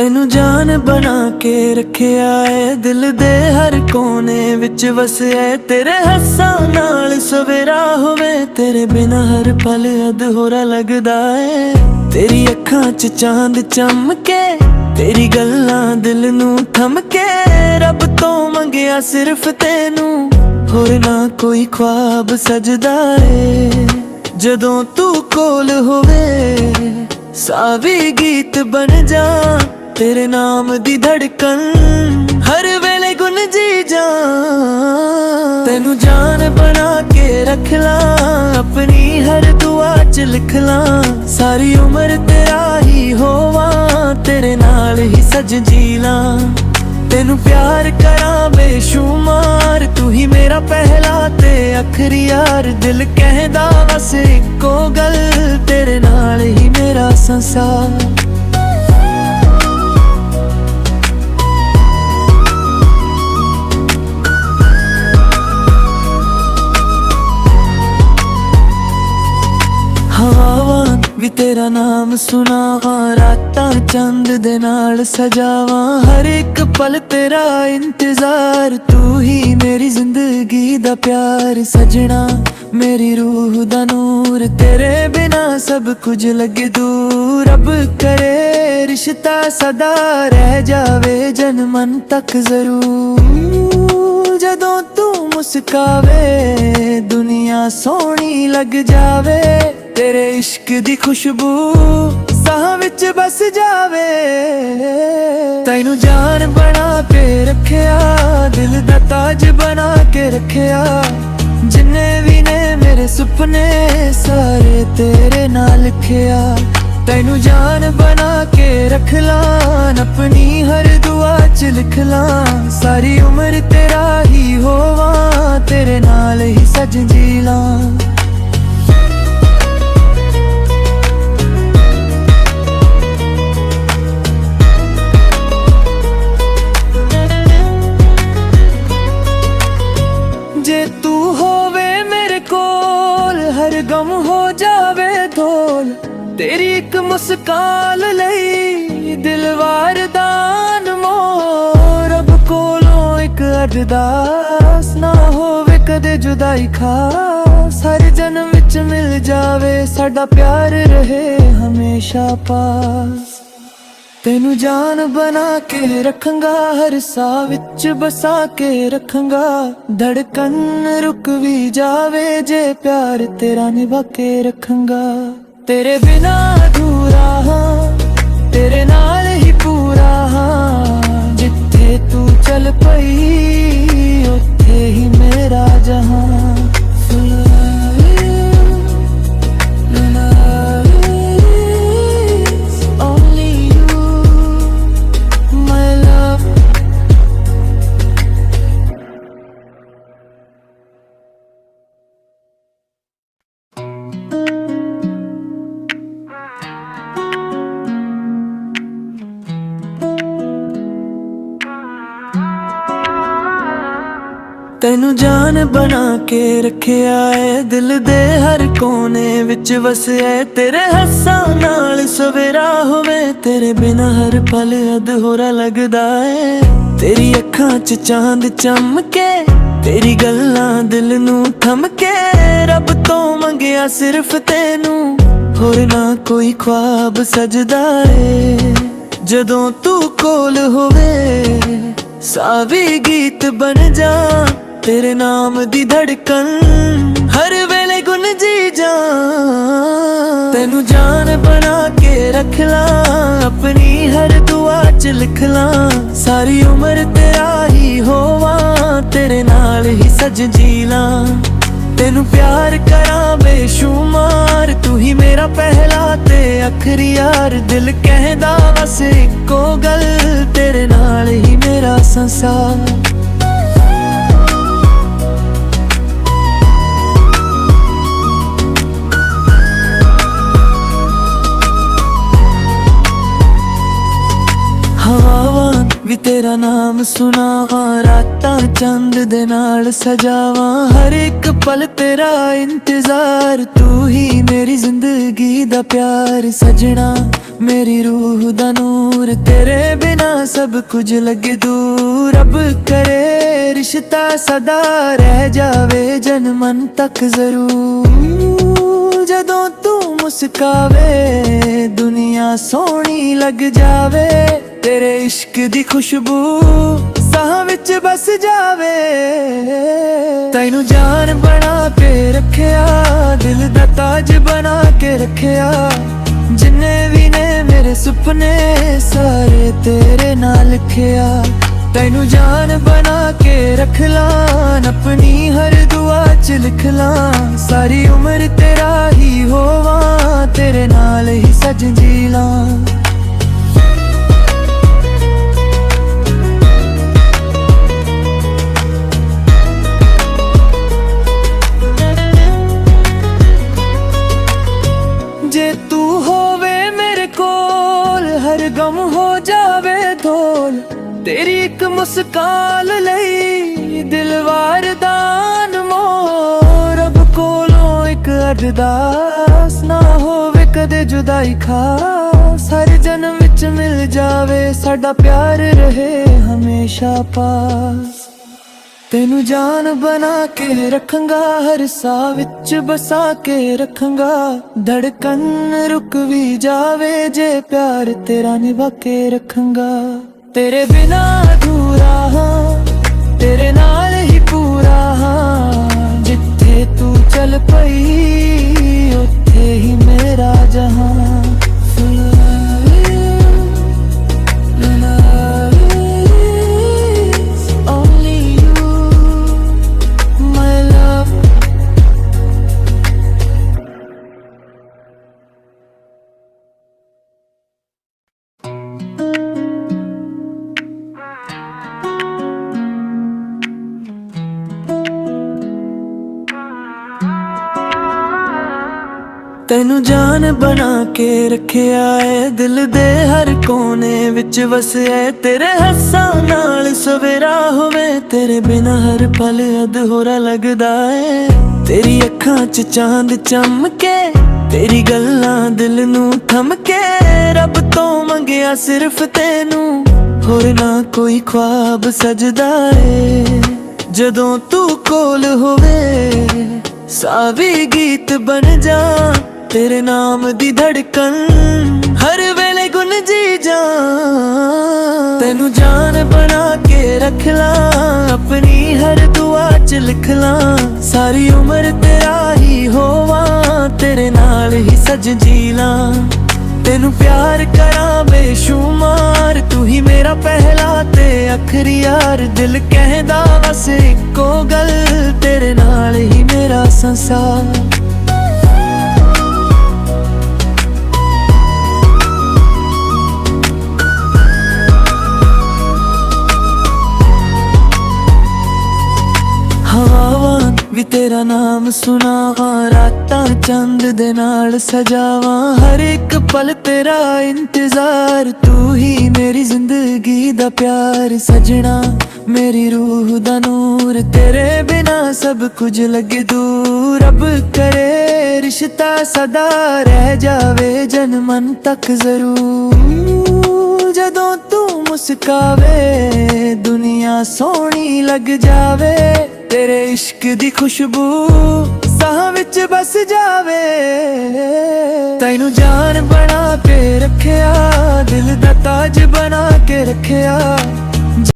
ਤੈਨੂੰ ਜਾਨ ਬਣਾ ਕੇ ਰੱਖਿਆ ਏ, ਦਿਲ ਦੇ ਹਰ ਕੋਨੇ ਵਿੱਚ ਵਸਿਆ। ਤੇਰੇ ਹੱਸਾਂ ਨਾਲ ਸਵੇਰਾ ਹੋਵੇ, ਤੇਰੇ ਬਿਨਾਂ ਹਰ ਪਲ ਅਧੂਰਾ ਲੱਗਦਾ ਏ। ਤੇਰੀ ਅੱਖਾਂ 'ਚ ਚਾਂਦ ਚਮਕੇ, ਤੇਰੀ ਗੱਲਾਂ ਦਿਲ ਨੂੰ ਥਮਕੇ। ਰੱਬ ਤੋਂ ਮੰਗਿਆ ਸਿਰਫ ਤੈਨੂੰ, ਹੋਰ ਨਾ ਕੋਈ ख्वाब ਸਜਦਾ ਏ। ਜਦੋਂ ਤੂੰ ਕੋਲ ਹੋਵੇ ਸਾਵੀ ਗੀਤ ਬਣ ਜਾ, तेरे नाम दी धड़कन हर वेले गुंजी जा। तेनू जान बना के रख ला, अपनी हर दुआ च लिख ला। सारी उम्र तेरा ही होवा, तेरे नाल ही सज जी ला। तेनू प्यार करा बेशुमार, तू ही मेरा पहला ते आखरी यार। दिल कहदा बस इक्को गल, तेरे नाल ही मेरा संसार। हवावां भी तेरा नाम सुनावां, रातां चंद दे नाल सजावां। हर एक पल तेरा इंतजार, तू ही मेरी जिंदगी दा प्यार। सजना मेरी रूह दा नूर, तेरे बिना सब कुछ लगे दूर। रब करे रिश्ता सदा रह जावे, जन्मन तक जरूर। जदों तू मुस्कावे दुनिया सोहनी लग जावे, तेरे इश्क दी खुशबू साह विच बस जावे। तैनू जान बना के रखिया, दिल दा ताज बना के रखिया। जिन्ने भी ने मेरे सुपने सारे तेरे नाल लिखिया। तैनू जान बना के रख ला, अपनी हर दुआ च लिख ला। सारी उम्र तेरा ही होवा, तेरे नाल ही सज जी ला। जे तू होवे मेरे कोल, हर गम हो जावे धोल। तेरी एक मुस्कान लई दिलवार दान मोर। रब कोलों एक अरदास, ना होवे कदे जुदाई खास। हर जन्म विच मिल जावे, साडा प्यार रहे हमेशा पास। तेनू जान बना के रखंगा, हर साह विच बसा के रखंगा। धड़कन रुक भी जावे, जे प्यार तेरा निभा के रखंगा। तेरे बिना अधूरा हाँ, तेरे नाल ही पूरा हाँ। जिथे तू चल पई उत्थे ही मेरा जहां। तैनू जान बना के रखिया ए, दिल दे हर कोने विच वसिया। तेरे हस्सां नाल सवेरा होवे, तेरे बिना हर पल अधूरा लगदा ए। तेरी अखां च चांद चमके, तेरी गल्लां दिल नू थमके। रब तो मंगया सिर्फ तैनू, होर ना कोई ख्वाब सजदा ए। जदों तू कोल होवे सावी गीत बन जा, तेरे नाम दी धड़कन हर वेले गुंजी जा। तेनू जान बना के रख ला, अपनी हर दुआ च लिख ला। सारी उम्र तेरा ही होवा, तेरे नाल ही सज जी ला। तेनू प्यार करा बेशुमार, तू ही मेरा पहला ते आखरी यार। दिल कहदा बस इक्को गल, तेरे नाल ही मेरा संसार। हवावां ਵੀ ਤੇਰਾ ਨਾਮ ਸੁਣਾਵਾਂ, ਰਾਤਾਂ ਚੰਦ ਦੇ ਨਾਲ ਸਜਾਵਾਂ, ਹਰ ਇੱਕ ਪਲ ਤੇਰਾ ਇੰਤਜ਼ਾਰ। ਤੂੰ ਹੀ ਮੇਰੀ ਜ਼ਿੰਦਗੀ ਦਾ ਪਿਆਰ, ਸਜਣਾ ਮੇਰੀ ਰੂਹ ਦਾ ਨੂਰ। ਤੇਰੇ ਬਿਨਾ ਸਭ ਕੁਝ ਲੱਗੇ ਦੂਰ, ਰੱਬ ਕਰੇ ਰਿਸ਼ਤਾ ਸਦਾ ਰਹਿ ਜਾਵੇ ਜਨਮਨ ਤੱਕ ਜ਼ਰੂਰ। ਜਦੋਂ ਤੂੰ ਮੁਸਕਾਵੇ ਦੁਨੀਆ ਸੋਹਣੀ ਲੱਗ ਜਾਵੇ, ਤੇਰੇ ਇਸ਼ਕ ਦੀ ਖੁਸ਼ਬੂ ਸਾਹਾਂ ਵਿੱਚ ਬਸ ਜਾਵੇ। ਤੈਨੂੰ ਜਾਨ ਬਣਾ ਕੇ ਰੱਖਿਆ, ਦਿਲ ਦਾ ਤਾਜ ਬਣਾ ਕੇ ਰੱਖਿਆ, ਜਿੰਨੇ ਵੀ ਨੇ ਮੇਰੇ ਸੁਪਨੇ ਸਾਰੇ ਤੇਰੇ ਨਾਲ ਲਿਖਿਆ। ਤੈਨੂੰ ਜਾਨ ਬਣਾ ਕੇ ਰੱਖ ਲਾਂ, ਆਪਣੀ ਹਰ ਦੁਆ ਚ ਲਿਖ ਲਾਂ, ਸਾਰੀ ਉਮਰ ਤੇਰਾ ਹੀ ਹੋਵਾਂ, ਤੇਰੇ ਨਾਲ ਹੀ ਸੱਜ ਜੀ ਲਾਂ। ਜੇ ਤੂੰ ਹੋਵੇ ਮੇਰੇ ਕੋਲ, ਹਰ ਗਮ ਹੋ ਜਾਵੇ ਢੋਲ, ਤੇਰੀ ਇੱਕ ਮੁਸਕਾਨ ਲਈ ਦਿਲਵਾਰ ਦਾ ਅਨਮੋਲ। ਰੱਬ ਕੋਲੋਂ ਇੱਕ ਅਰਦਾਸ, ਨਾ ਹੋਵੇ ਕਦੇ ਜੁਦਾਈ ਖਾਸ, ਹਰ ਜਨਮ ਵਿੱਚ ਮਿਲ ਜਾਵੇ ਸਾਡਾ ਪਿਆਰ ਰਹੇ ਹਮੇਸ਼ਾ ਪਾਸ। ਤੈਨੂੰ ਜਾਨ ਬਣਾ ਕੇ ਰੱਖਾਂਗਾ, ਹਰ ਸਾਹ ਵਿੱਚ ਬਸਾ ਕੇ ਰੱਖਾਂਗਾ, ਧੜਕਨ ਰੁਕ ਵੀ ਜਾਵੇ ਜੇ ਪਿਆਰ ਤੇਰਾ ਨਿਭਾ ਕੇ ਰੱਖਾਂਗਾ। ਤੇਰੇ ਬਿਨਾ ਅਧੂਰਾ ਹਾਂ, ਤੇਰੇ ਨਾਲ ਹੀ ਪੂਰਾ ਹਾਂ, ਜਿੱਥੇ ਤੂੰ ਚੱਲ ਪਈ ਉੱਥੇ ਹੀ ਮੇਰਾ ਜਹਾਂ। ਤੈਨੂੰ ਜਾਨ ਬਣਾ ਕੇ ਰੱਖਿਆ ਏ, ਦਿਲ ਦੇ ਹਰ ਕੋਨੇ ਵਿੱਚ ਵਸਿਆ, ਤੇਰੇ ਹੱਸਾਂ ਨਾਲ ਸਵੇਰਾ ਹੋਵੇ, ਤੇਰੇ ਬਿਨਾ ਹਰ ਪਲ ਅਧੂਰਾ ਲੱਗਦਾ ਏ। ਤੇਰੀ ਅੱਖਾਂ 'ਚ ਚਾਂਦ ਚਮਕੇ, ਤੇਰੀ ਗੱਲਾਂ ਦਿਲ ਨੂੰ ਥਮਕੇ, ਰੱਬ ਤੋਂ ਮੰਗਿਆ ਸਿਰਫ ਤੈਨੂੰ, ਹੋਰ ਨਾ ਕੋਈ ख्वाब ਸਜਦਾ ਏ। ਜਦੋਂ ਤੂੰ ਕੋਲ ਹੋਵੇ ਸਾਹ ਵੀ ਗੀਤ ਬਣ ਜਾ, ਤੇਰੇ ਨਾਮ ਦੀ ਧੜਕਨ ਹਰ ਵੇਲੇ ਗੁੰਜੀ ਜਾ। ਤੈਨੂੰ ਜਾਨ ਬਣਾ ਕੇ ਰੱਖ ਲਾਂ, ਆਪਣੀ ਹਰ ਦੁਆ ਚ ਲਿਖ ਲਾਂ, ਸਾਰੀ ਉਮਰ ਤੇਰਾ ਹੀ ਹੋਵਾਂ, ਤੇਰੇ ਨਾਲ ਹੀ ਸੱਜ ਜੀ ਲਾਂ। ਤੈਨੂੰ ਪਿਆਰ ਕਰਾਂ ਬੇਸ਼ੁਮਾਰ, ਤੂੰ ਹੀ ਮੇਰਾ ਪਹਿਲਾ ਤੇ ਆਖਰੀ ਯਾਰ। ਦਿਲ ਕਹਿੰਦਾ ਬਸ ਇੱਕੋ ਗੱਲ, ਤੇਰੇ ਨਾਲ ਹੀ ਮੇਰਾ ਸੰਸਾਰ। ਹਵਾਵਾਂ ਵੀ ਤੇਰਾ ਨਾਮ ਸੁਣਾਵਾਂ, ਰਾਤਾਂ ਚੰਦ ਦੇ ਨਾਲ ਸਜਾਵਾਂ, ਹਰ ਇੱਕ ਪਲ ਤੇਰਾ ਇੰਤਜ਼ਾਰ। ਤੂੰ ਹੀ ਮੇਰੀ ਜ਼ਿੰਦਗੀ ਦਾ ਪਿਆਰ, ਸਜਣਾ ਮੇਰੀ ਰੂਹ ਦਾ ਨੂਰ। ਤੇਰੇ ਬਿਨਾ ਸਭ ਕੁਝ ਲੱਗੇ ਦੂਰ, ਰੱਬ ਕਰੇ ਰਿਸ਼ਤਾ ਸਦਾ ਰਹਿ ਜਾਵੇ ਜਨਮਨ ਤੱਕ ਜ਼ਰੂਰ। ਜਦੋਂ ਤੂੰ ਮੁਸਕਾਵੇ ਦੁਨੀਆ ਸੋਹਣੀ ਲੱਗ ਜਾਵੇ, ਤੇਰੇ ਇਸ਼ਕ ਦੀ ਖੁਸ਼ਬੂ ਸਾਹਾਂ ਵਿੱਚ ਬਸ ਜਾਵੇ। ਤੈਨੂੰ ਜਾਨ ਬਣਾ ਕੇ ਰੱਖਿਆ, ਦਿਲ ਦਾ ਤਾਜ ਬਣਾ ਕੇ ਰੱਖਿਆ,